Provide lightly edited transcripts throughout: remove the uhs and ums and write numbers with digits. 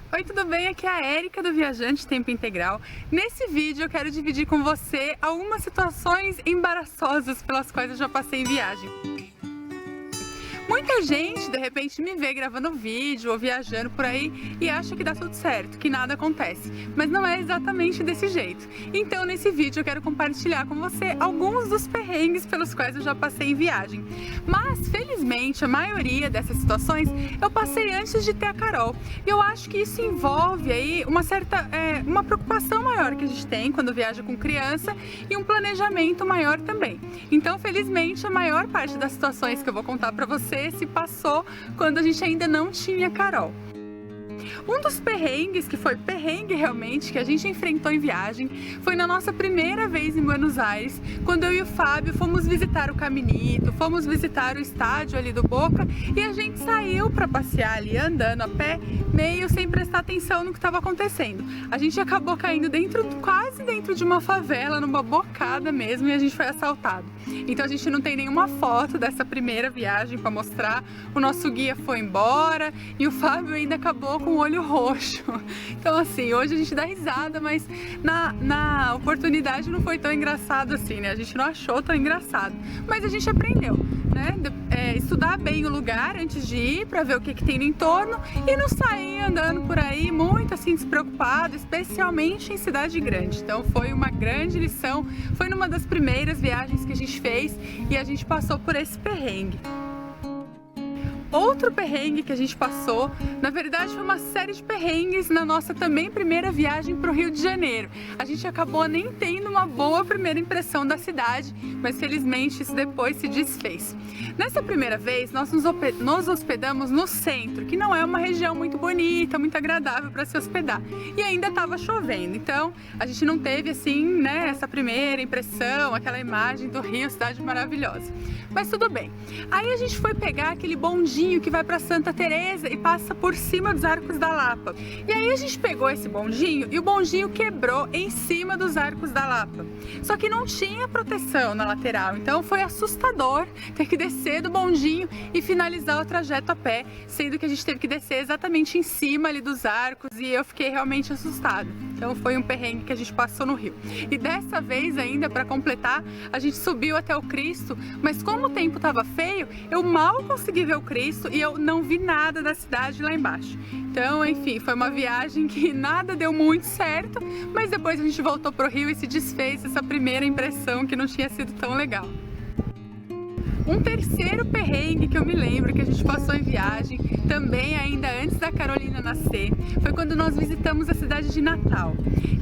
Oi, tudo bem? Aqui é a Érica do Viajante Tempo Integral. Nesse vídeo eu quero dividir com você algumas situações embaraçosas pelas quais eu já passei em viagem. Muita gente, de repente, me vê gravando vídeo ou viajando por aí e acha que dá tudo certo, que nada acontece. Mas não é exatamente desse jeito. Então, nesse vídeo eu quero compartilhar com você alguns dos perrengues pelos quais eu já passei em viagem. Mas, felizmente, a maioria dessas situações eu passei antes de ter a Carol. E eu acho que isso envolve aí uma certa, uma preocupação maior que a gente tem quando viaja com criança e um planejamento maior também. Então, felizmente, a maior parte das situações que eu vou contar pra você se passou quando a gente ainda não tinha Carol. Um dos perrengues, que foi perrengue realmente, que a gente enfrentou em viagem, foi na nossa primeira vez em Buenos Aires, quando eu e o Fábio fomos visitar o Caminito, fomos visitar o estádio ali do Boca e a gente saiu para passear ali andando a pé, meio sem prestar atenção no que estava acontecendo. A gente acabou caindo quase dentro de uma favela, numa bocada mesmo, e a gente foi assaltado. Então a gente não tem nenhuma foto dessa primeira viagem para mostrar. O nosso guia foi embora e o Fábio ainda acabou com o olho roxo. Então assim, hoje a gente dá risada, mas na oportunidade não foi tão engraçado assim, né? A gente não achou tão engraçado, mas a gente aprendeu, né? Estudar bem o lugar antes de ir para ver o que tem no entorno e não sair andando por aí muito assim despreocupado, especialmente em cidade grande. Então foi uma grande lição, foi numa das primeiras viagens que a gente fez e a gente passou por esse perrengue. Outro perrengue que a gente passou, na verdade foi uma série de perrengues na nossa também primeira viagem para o Rio de Janeiro. A gente acabou nem tendo uma boa primeira impressão da cidade, mas felizmente isso depois se desfez. Nessa primeira vez nós nos hospedamos no centro, que não é uma região muito bonita, muito agradável para se hospedar. E ainda estava chovendo, então a gente não teve assim, né, essa primeira impressão, aquela imagem do Rio, cidade maravilhosa. Mas tudo bem. Aí a gente foi pegar aquele bondinho que vai para Santa Teresa e passa por cima dos Arcos da Lapa. E aí a gente pegou esse bondinho e o bondinho quebrou em cima dos Arcos da Lapa. Só que não tinha proteção na lateral, então foi assustador ter que descer do bondinho e finalizar o trajeto a pé, sendo que a gente teve que descer exatamente em cima ali dos arcos e eu fiquei realmente assustada. Então foi um perrengue que a gente passou no Rio. E dessa vez ainda, para completar, a gente subiu até o Cristo, mas como o tempo estava feio, eu mal consegui ver o Cristo e eu não vi nada da cidade lá embaixo. Então, enfim, foi uma viagem que nada deu muito certo, mas depois a gente voltou pro Rio e se desfez essa primeira impressão que não tinha sido tão legal. Um terceiro perrengue que eu me lembro que a gente passou em viagem, também ainda antes da Carolina nascer, foi quando nós visitamos a cidade de Natal.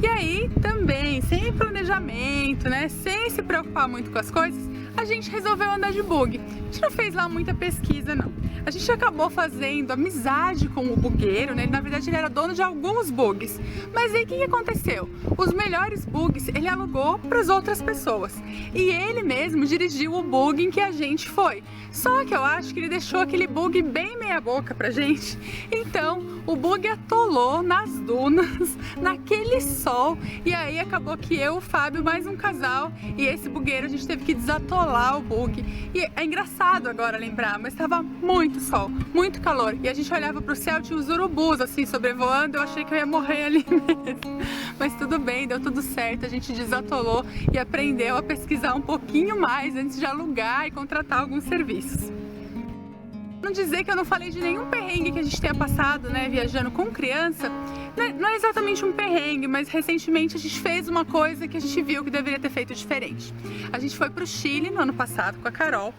E aí, também, sem planejamento, né, sem se preocupar muito com as coisas, a gente resolveu andar de bug. A gente não fez lá muita pesquisa, não. A gente acabou fazendo amizade com o bugueiro, né? Na verdade ele era dono de alguns bugs. Mas aí o que aconteceu? Os melhores bugs ele alugou para as outras pessoas. E ele mesmo dirigiu o bug em que a gente foi. Só que eu acho que ele deixou aquele bug bem meia boca pra gente. Então o bug atolou nas dunas, naquele sol. E aí acabou que eu, o Fábio, mais um casal e esse bugueiro a gente teve que desatolar o bug. E é engraçado agora lembrar, mas estava muito sol, muito calor. E a gente olhava pro céu, tinha os urubus assim sobrevoando, eu achei que eu ia morrer ali mesmo. Mas tudo bem, deu tudo certo, a gente desatolou e aprendeu a pesquisar um pouquinho mais antes de alugar e contratar alguns serviços. Não dizer que eu não falei de nenhum perrengue que a gente tenha passado, né, viajando com criança. Não é exatamente um perrengue, mas recentemente a gente fez uma coisa que a gente viu que deveria ter feito diferente. A gente foi pro Chile no ano passado com a Carol,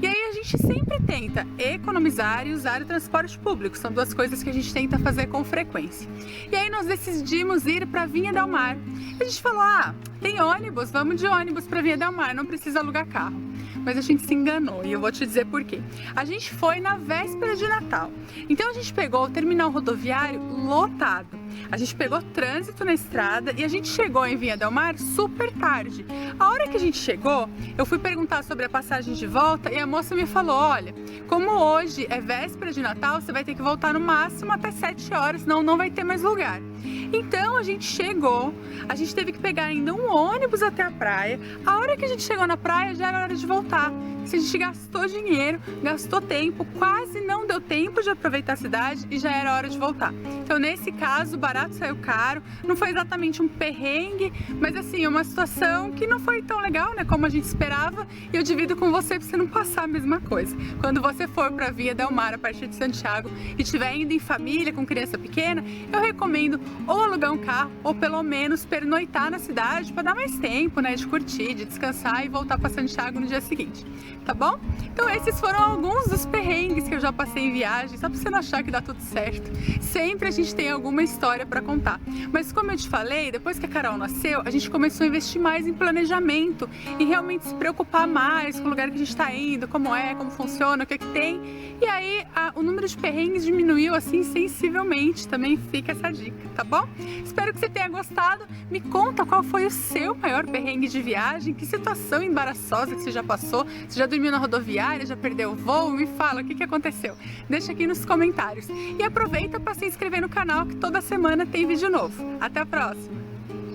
e aí a gente sempre tenta economizar e usar o transporte público, são duas coisas que a gente tenta fazer com frequência. E aí nós decidimos ir para Vinha del Mar. A gente falou, tem ônibus, vamos de ônibus para Vinha del Mar, não precisa alugar carro. Mas a gente se enganou e eu vou te dizer por quê. A gente foi na véspera de Natal, então a gente pegou o terminal rodoviário lotado. A gente pegou trânsito na estrada e a gente chegou em Vinha del Mar super tarde. A hora que a gente chegou, eu fui perguntar sobre a passagem de volta e a moça me falou, olha, como hoje é véspera de Natal, você vai ter que voltar no máximo até 7 horas, senão não vai ter mais lugar. Então a gente chegou, a gente teve que pegar ainda um ônibus até a praia. A hora que a gente chegou na praia já era hora de voltar. se a gente gastou dinheiro, gastou tempo, quase não deu tempo de aproveitar a cidade e já era hora de voltar. Então nesse caso o barato saiu caro, não foi exatamente um perrengue, mas assim, uma situação que não foi tão legal, né, como a gente esperava, e eu divido com você para você não passar a mesma coisa. Quando você for para Via Del Mar a partir de Santiago e estiver indo em família com criança pequena, eu recomendo ou alugar um carro ou pelo menos pernoitar na cidade para dar mais tempo, né, de curtir, de descansar e voltar para Santiago no dia seguinte, tá bom? Então esses foram alguns dos perrengues que eu já passei em viagem, só para você não achar que dá tudo certo. Sempre a gente tem alguma história para contar. Mas como eu te falei, depois que a Carol nasceu, a gente começou a investir mais em planejamento e realmente se preocupar mais com o lugar que a gente está indo, como é, como funciona, o que é que tem. E aí o número de perrengues diminuiu assim sensivelmente, também fica essa dica, tá bom? Espero que você tenha gostado. Me conta qual foi o seu maior perrengue de viagem, que situação embaraçosa que você já passou, você já dormiu na rodoviária, já perdeu o voo, me fala o que aconteceu. Deixa aqui nos comentários. E aproveita para se inscrever no canal que toda semana tem vídeo novo. Até a próxima!